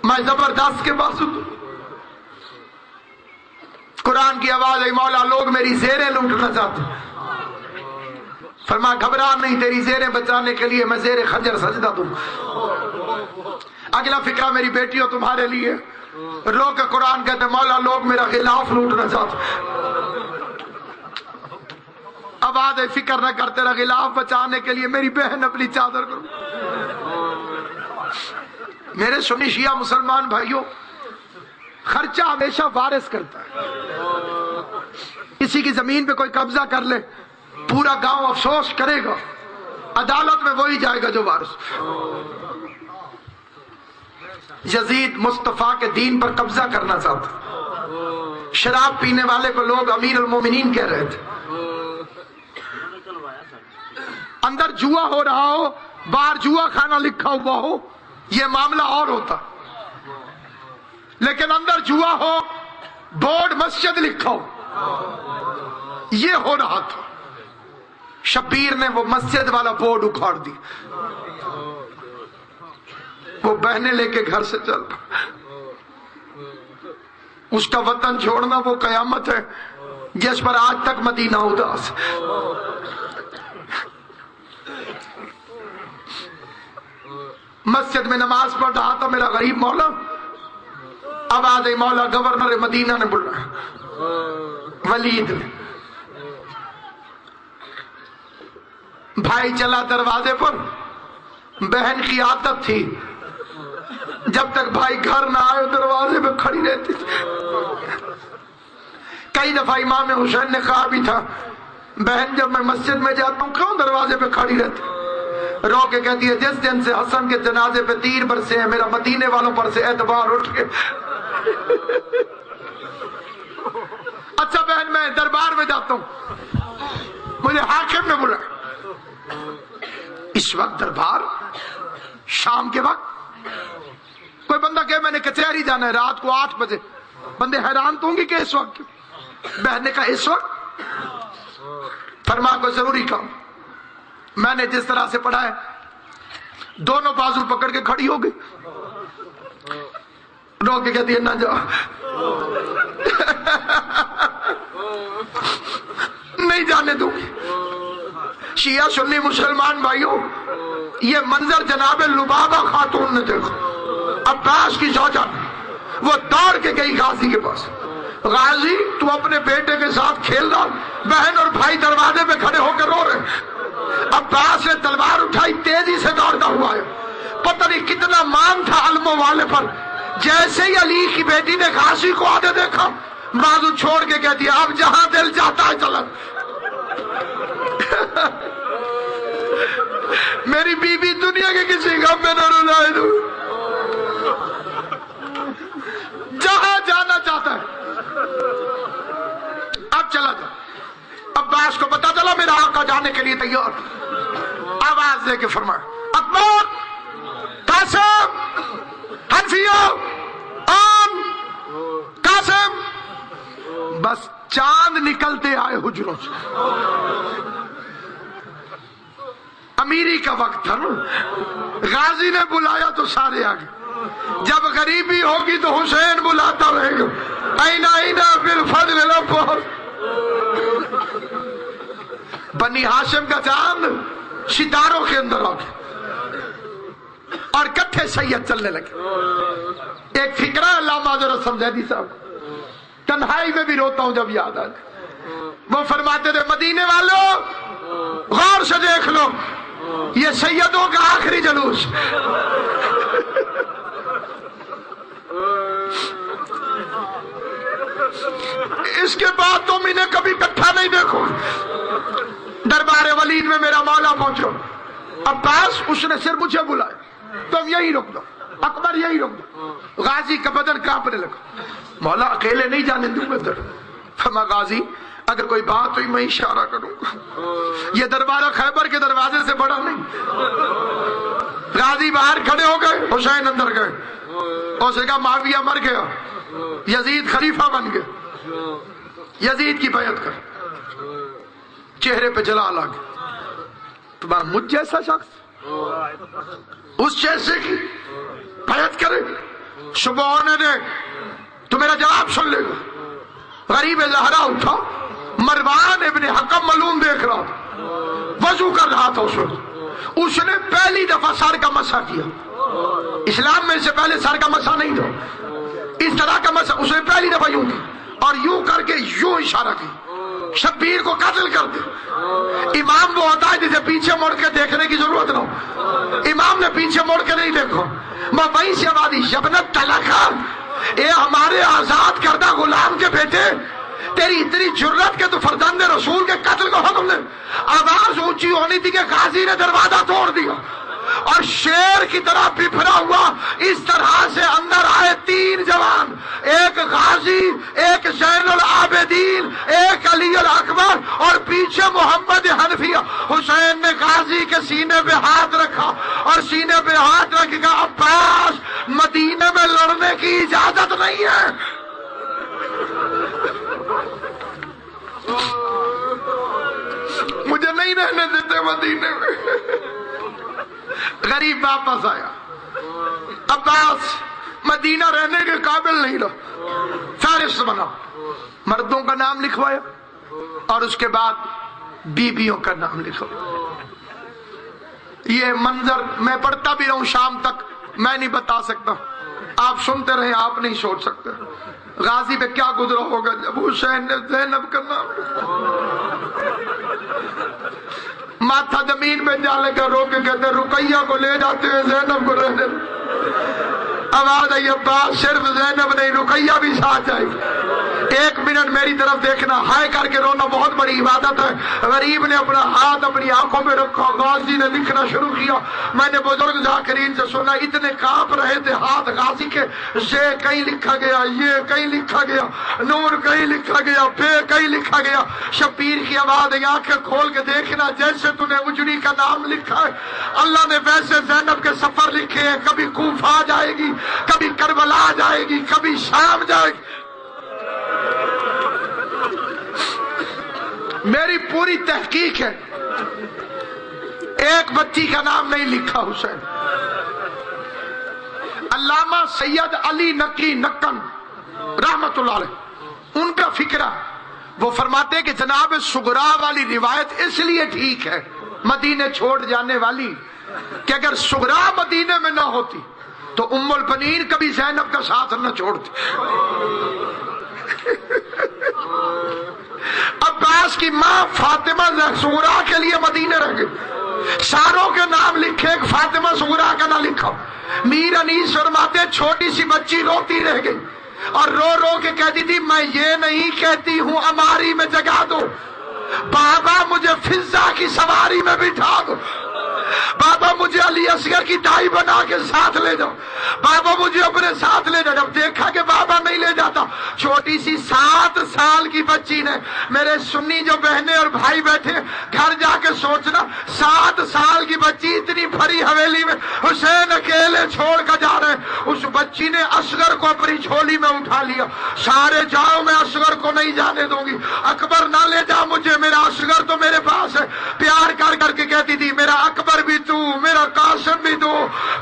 میں زبردست کے بازو دوں۔ قرآن کی آواز ہے، مولا لوگ میری زیریں لوٹنا چاہتے۔ فرمایا گھبرا نہیں، تیری زیریں بچانے کے لیے میں زیر خنجر سجدہ دوں۔ اگلا فقرہ میری بیٹیوں تمہارے لیے، لوگ قرآن کہتے مولا لوگ میرا غلاف لوٹنا چاہتے، اب آدھے فکر نہ کر، تیرا غلاف بچانے کے لیے میری بہن اپنی چادر کروں۔ میرے سنی شیعہ مسلمان بھائیوں، خرچہ ہمیشہ وارث کرتا ہے۔ کسی کی زمین پہ کوئی قبضہ کر لے، پورا گاؤں افسوس کرے گا، عدالت میں وہی جائے گا جو وارث۔ یزید مصطفیٰ کے دین پر قبضہ کرنا چاہتا، شراب پینے والے کو لوگ امیر المومنین کہہ رہے تھے۔ اندر جوا ہو رہا ہو، باہر جوا خانہ لکھا ہوا ہو، یہ معاملہ اور ہوتا، لیکن اندر جوا ہو، بورڈ مسجد لکھا ہو، یہ ہو رہا تھا۔ شبیر نے وہ مسجد والا بورڈ اکھاڑ دی، وہ بہنیں لے کے گھر سے چل پڑا۔ اس کا وطن چھوڑنا وہ قیامت ہے جس پر آج تک مدینہ اداس۔ مسجد میں نماز پڑھ رہا تھا میرا غریب مولا، اب آدھے مولا گورنر مدینہ نے بلایا، ولید نے۔ بھائی چلا دروازے پر، بہن کی عادت تھی جب تک بھائی گھر نہ آئے دروازے پہ کھڑی رہتی تھی۔ کئی دفعہ امام حسین نے کہا بھی تھا، بہن جب میں مسجد میں جاتا ہوں کیوں دروازے پہ کھڑی رہتی؟ رو کے کہتی ہے جس دن سے حسن کے جنازے پہ تیر برسے ہیں میرا مدینے والوں پر سے اعتبار اٹھ گیا۔ اچھا بہن میں دربار میں جاتا ہوں، مجھے حاکم نے بلایا۔ اس وقت دربار شام کے وقت کوئی بندہ کہ میں نے کچہری جانا ہے رات کو 8 بجے، بندے حیران تو ہوں گے کہ اس وقت کیوں؟ بہن نے کہا اس وقت؟ فرمایا کوئی ضروری کام۔ میں نے جس طرح سے پڑھا ہے دونوں بازو پکڑ کے کھڑی ہو گئی، رو کے کہتی ہے نہ جاؤ، نہیں جانے دوں گی۔ شیعہ سنی مسلمان بھائیوں، یہ منظر جناب لبابہ خاتون نے دیکھا، عباس کی زوجہ، وہ دوڑ کے گئی غازی کے پاس، غازی تو اپنے بیٹے کے ساتھ کھیل رہا، بہن اور بھائی دروازے پہ کھڑے ہو کر رو رہے۔ عباس نے تلوار اٹھائی، تیزی سے دوڑتا ہوا ہے، پتہ نہیں کتنا مان تھا علموں والے پر۔ جیسے ہی علی کی بیٹی نے غازی کو آتے دیکھا، بازو چھوڑ کے کہتی ہے اب جہاں دل چاہتا ہے چلا۔ میری بیوی دنیا کے کسی غم میں نہ رلائے دوں، جہاں جانا چاہتا ہے اب چلا جا۔ عباس کو پتا چلا میرا آقا جانے کے لیے تیار، آواز دے کے فرمایا اکبر، قاسم، حنفیہ، آم، قاسم۔ بس چاند نکلتے آئے حجروں سے، امیری کا وقت تھا نا، غازی نے بلایا تو سارے آگے، جب غریبی ہوگی تو حسین بلاتا رہے گا، اینا اینا بالفضل لبور۔ بنی ہاشم کا چاند ستاروں کے اندر آ گیا اور کٹھے سید چلنے لگے۔ ایک فکرہ علامہ حضرت سمجھیدی صاحب، تنہائی میں بھی روتا ہوں جب یاد آ جائے، وہ فرماتے تھے مدینے والوں غور سے دیکھ لو، یہ سیدوں کا آخری جلوس۔ اس کے بعد تم انہیں کبھی اکٹھا نہیں دیکھو۔ دربار ولید میں میرا مولا پہنچو، عباس اس نے صرف مجھے بلایا، تم یہی رک دو، اکبر یہی رک دو۔ غازی کا بدن کانپنے لگا، مولا اکیلے نہیں جانے دوں گا ادھر۔ فرمایا غازی اگر کوئی بات ہوئی میں اشارہ کروں گا، یہ دربارہ خیبر کے دروازے سے بڑا نہیں۔ غازی باہر کھڑے ہو گئے، حسین اندر گئے، اس نے کہا معاویہ مر گیا، یزید خلیفہ بن گیا، یزید کی بیعت کر۔ چہرے پہ جلال آ گیا، تمہارا مجھ جیسا شخص اس جیسے کی بیعت کرے، صبح ہونے دے تو میرا جواب سن لے گا۔ غریب زہرا اٹھا، مروان ابن حکم ملعون دیکھ رہا تھا، وضو کر رہا تھا اس وقت، اس نے پہلی دفعہ سر کا مسح کیا. اسلام میں سے پہلے سر کا مسح نہیں تھا، اس طرح کا مسح اس نے پہلی دفعہ یوں کی اور یوں کر کے یوں اشارہ کی، شبیر کو قتل کر دے. امام وہ ہوتا ہے جسے پیچھے مڑ کے دیکھنے کی ضرورت نہ ہو. امام نے پیچھے مڑ کے نہیں دیکھو. میں وہیں سے آبادی یبنت طلقات، اے ہمارے آزاد کردہ غلام کے بیٹے، تیری اتنی جرت کہ تو فرزند رسول کے قتل کو حکم دے. آواز اونچی ہونی تھی کہ غازی نے دروازہ توڑ دیا اور شیر کی طرح بفرا ہوا اس طرح سے اندر آئے تین جوان، ایک غازی، ایک زین العابدین، ایک علی الاکبر اور پیچھے محمد حنفیہ. حسین نے غازی کے سینے پہ ہاتھ رکھا اور سینے پہ ہاتھ رکھ کے عباس مدینے میں لڑنے کی اجازت نہیں ہے. مجھے نہیں رہنے دیتے مدینے میں. غریب واپس آیا، عباس مدینہ رہنے کے قابل نہیں رہا، فہرست بنا، مردوں کا نام لکھوایا اور اس کے بعد بیویوں کا نام لکھوایا. یہ منظر میں پڑھتا بھی رہوں شام تک، میں نہیں بتا سکتا، آپ سنتے رہیں، آپ نہیں سوچ سکتے غازی پہ کیا گزرا ہوگا جب حسین نے زینب کا نام ماتھا زمین میں جالے کا رو کے کہتے رقیہ کو لے جاتے ہیں، زینب کو رہنے. آواز آئی عباس صرف زینب نہیں، رقیہ بھی ساتھ آئی. ایک منٹ میری طرف دیکھنا، ہائے کر کے رونا بہت بڑی عبادت ہے. غریب نے اپنا ہاتھ اپنی آنکھوں پہ رکھا، غازی نے لکھنا شروع کیا. میں نے بزرگ ذاکرین سے سنا اتنے کانپ رہے تھے ہاتھ غازی کے، یہ کہیں لکھا گیا، یہ کہیں لکھا گیا، نور کہیں لکھا گیا، بے کہیں لکھا گیا. شبیر کی آواز آئی آنکھیں کھول کے دیکھنا، جیسے تو نے اجڑی کا نام لکھا ہے اللہ نے ویسے زینب کے سفر لکھے ہیں. کبھی کوفہ جائے گی، کبھی کربلا جائے گی، کبھی شام جائے گی. میری پوری تحقیق ہے، ایک بچی کا نام نہیں لکھا حسین. علامہ سید علی نقی نقن رحمت اللہ علیہ، ان کا فکرہ، وہ فرماتے کہ جناب صغرا والی روایت اس لیے ٹھیک ہے مدینے چھوڑ جانے والی کہ اگر صغرا مدینے میں نہ ہوتی تو ام البنین کبھی زینب کا ساتھ نہ چھوڑتی. عباس کی ماں فاطمہ صغرا کے لیے مدینے رہ گئی، ساروں کے نام لکھے، ایک فاطمہ صغرا کا نہ لکھا. میر انیس فرماتے چھوٹی سی بچی روتی رہ گئی اور رو رو کے کہتی تھی میں یہ نہیں کہتی ہوں اماری میں جگا دو، بابا مجھے فضا کی سواری میں بٹھا دو، بابا مجھے علی اصغر کی دائی بنا کے ساتھ لے جاؤ، بابا مجھے اپنے ساتھ لے جاؤ. جب دیکھا کہ بابا نہیں لے جاتا، چھوٹی سی 7 سال کی بچی نے، میرے سنی جو بہنیں اور بھائی بیٹھے گھر جا کے سوچنا، 7 سال کی بچی اتنی بھری حویلی میں حسین اکیلے چھوڑ کر جا رہے ہیں. اس بچی نے اصغر کو اپنی جھولی میں اٹھا لیا، سارے جاؤ میں اصغر کو نہیں جانے دوں گی، اکبر نہ لے جا مجھے، میرا اصغر تو میرے پاس ہے. پیار کر کر کے کہتی تھی میرا اکبر بھی تو، میرا قاسم بھی تو،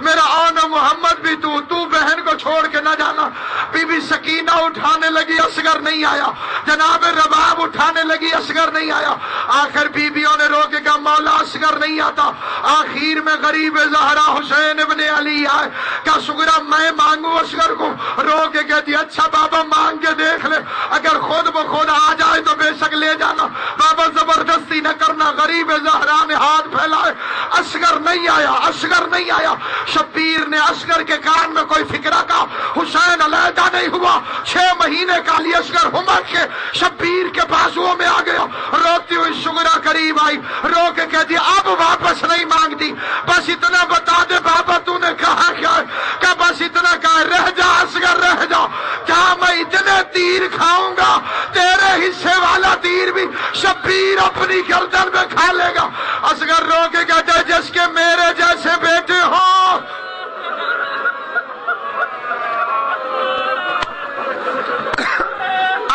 میرا اونا محمد بھی تو بہن کو چھوڑ کے نہ جانا. بی بی سکینہ اٹھانے لگی، اصغر نہیں آیا. جناب رباب اٹھانے لگی، اصغر نہیں آیا. آخر بیویوں نے رو کے کہا مولا اصغر نہیں آتا. آخر میں غریب زہرا حسین ابن علی آئے، کہا صغرا میں مانگوں اصغر کو؟ رو کے کہتی اچھا بابا مانگ کے دیکھ لے، اگر خود بخود آ جائے تو بے شک لے جانا، بابا زبردستی نہ کرنا. غریب زہرا نے ہاتھ پھیلائے، اصغر نہیں آیا، اصغر نہیں آیا. شبیر نے اصغر کے کان میں کوئی فکرہ کا، حسین علیحدہ نہیں ہوا. 6 مہینے کا علی اصغر ہمت کے شبیر کے بازوؤں میں آ گیا. روتی ہوئی صغرا قریب آئی، رو کے کہتی اب واپس نہیں مانگتی، بس اتنا بتا دے بابا تو نے کہا کیا ہے؟ کہ بس اتنا کہا رہ جا اصغر رہ جا. کیا میں اتنے تیر کھاؤں گا تیرے حصے والا تیر بھی شبیر اپنی گردن میں کھا لے گا. اصغر رو کے کہتے جس کے میرے جیسے بیٹے ہو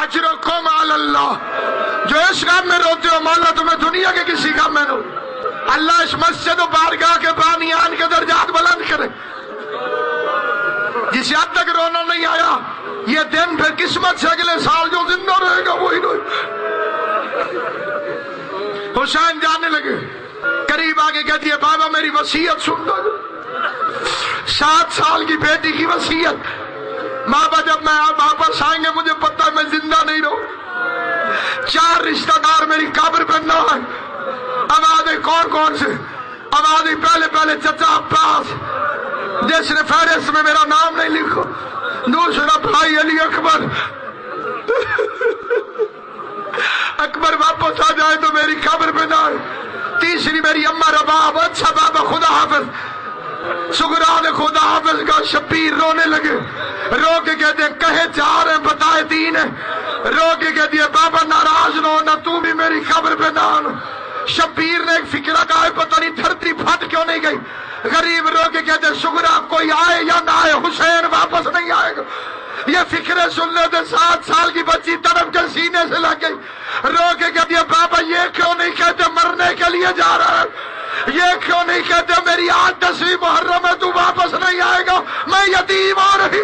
اجرکم علی اللہ، جو اس غم میں روتے ہو مولا تمہیں دنیا کے کسی غم میں نہ. اللہ اس مسجد و بارگاہ کے بانیان کے درجات بلند کرے. جس حد تک رونا نہیں آیا، یہ دن پھر قسمت سے اگلے سال جو زندہ رہے گا وہی روئے. کہتی ہے بابا میری وصیت سن دو. 7 سال کی بیٹی کی وصیت. بابا جب میں واپس آئیں گے مجھے پتہ ہے میں زندہ نہیں رہوں. 4 رشتہ دار میری قبر پہ نہ آئے. آوازیں کون کون سے؟ آوازیں پہلے چچا عباس جس نے فہرست میں میرا نام نہیں لکھو. دوسرا بھائی علی اکبر. اکبر واپس آ جائے تو میری قبر پہ نہ آئے. تیسری میری اماں رباب. اچھا بابا خدا حافظ. سگرا نے خدا حافظ کا. شبیر رونے لگے. رو کے کہتے ہیں کہے 4 ہیں بتائے 3 ہیں. رو کے کہتی ہے بابا ناراض نہ ہونا تو بھی میری قبر پہ نہ آنا. شبیر نے ایک فکرہ کہا ہے پتہ نہیں دھرتی پھٹ کیوں نہیں گئی. غریب رو کے کہتے ہیں سگرا کوئی آئے یا نہ آئے حسین واپس نہیں آئے گا. یہ فکرے سن لیتے 7 سال کی بچی طرف کے سینے سے لگ گئی. رو کے کہتی ہے بابا یہ کیوں نہیں کہتے مرنے کے لیے جا رہا ہے. یہ کیوں نہیں کہتے میری 8 10 محرم ہے تو واپس نہیں آئے گا. میں یتیم ہو رہی.